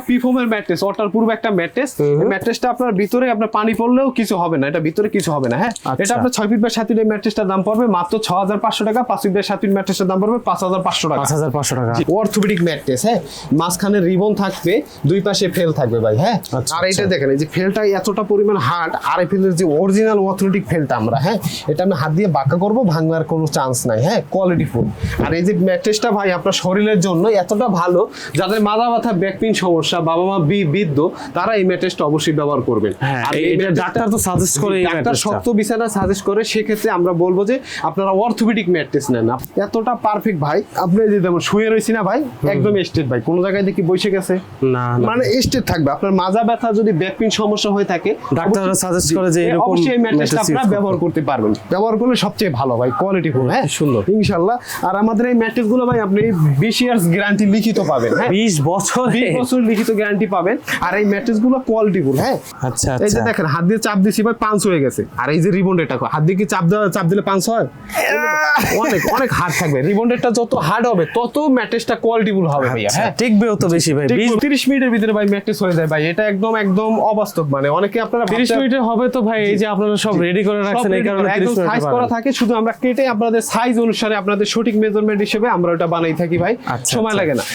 পিফোমের mattress, waterproof একটা mattress. এই ম্যাট্রেসটা আপনার ভিতরে আপনার পানি পড়লেও কিছু হবে না, এটা ভিতরে কিছু হবে না। হ্যাঁ, এটা আপনার 6 ফিট বাই 7 ফিট এই ম্যাট্রেসটার দাম পড়বে মাত্র 6500 টাকা। 5 ফিট বাই 7 ফিট ম্যাট্রেসটার দাম পড়বে 5500 টাকা। 5500 টাকা। অর্থোপেডিক ম্যাট্রেস, হ্যাঁ, মাঝখানে রিবন থাকবে, দুই পাশে ফেল থাকবে ভাই। হ্যাঁ, আর এটা দেখেন এই যে ফেলটা এতটা পরিমাণ হার্ড, আর এই ফেলের যে অরিজিনাল অর্থোপেডিক ফেলটা আমরা, হ্যাঁ, এটা আমি হাত দিয়ে বাঁকা করব, ভাঙার কোনো চান্স নাই। হ্যাঁ, কোয়ালিটি ফুল। আর এই যে ম্যাট্রেসটা ভাই আপনার শরীরের জন্য এতটা ভালো, যাদের মাথা ব্যথা, ব্যাক পেইন সমস্যা, বাবা মা বৃদ্ধ, তারা এই ম্যাট্রেসটা অবশ্যই ব্যবহার করবেন। আর এটা ডাক্তার তো সাজেস্ট করে, ডাক্তার শক্ত বিছানা সাজেস্ট করে, সেক্ষেত্রে আমরা বলবো যে আপনারা অর্থোপেডিক ম্যাট্রেস নেন। এতটা পারফেক্ট ভাই, আপনি যে যেমন শুয়ে রয়েছি না ভাই, একদম স্ট্রেট ভাই, কোনো জায়গায় দেখি বসে গেছে না, মানে স্ট্রেট থাকবে। আপনার মাজা ব্যথা যদি ব্যাক পেইন সমস্যা হয়ে থাকে, ডাক্তাররা সাজেস্ট করে যে এরকম অবশ্যই এই ম্যাট্রেসটা আপনারা ব্যবহার করতে পারবেন। ব্যবহার করলে সবচেয়ে ভালো ভাই, কোয়ালিটি ফুল। হ্যাঁ, সুন্দর ইনশাআল্লাহ। আর আমাদের এই ম্যাট্রেস গুলো ভাই আপনি 20 ইয়ার্স গ্যারান্টি লিখিত পাবেন। হ্যাঁ, 20 বছর 20 বছর লিখিত গ্যারান্টি পাবেন। আর এই ম্যাট্রেস গুলো কোয়ালিটি ফুল। হ্যাঁ, আচ্ছা এই যে দেখেন হাত দিয়ে চাপ দিছি ভাই, পাঁচ হয়ে গেছে। আর এই যে রিবন্ডেরটা, হাত দিয়ে কি চাপ দিলে পাঁচ হয়? অনেক অনেক হার্ড থাকবে। রিবন্ডেরটা যত হার্ড হবে তত ম্যাট্রেসটা কোয়ালিটি ফুল হবে ভাই। হ্যাঁ, টিকবেও তো বেশি ভাই। 30 মিনিটের ভিতরে ভাই ম্যাট্রেস হয়ে যায় ভাই। এটা একদম একদম অবাস্তব, মানে অনেকে আপনারা 30 মিনিটে হবে তো ভাই। এই যে আপনারা সব রেডি করে রাখছেন, এই কারণে 30 মিনিটে সাইজ করা থাকে, শুধু আমরা কেটে আপনাদের সাইজ অনুসারে আপনাদের সঠিক মেজারমেন্ট হিসেবে আমরা ওটা বানাই থাকি ভাই। সময় লাগে না।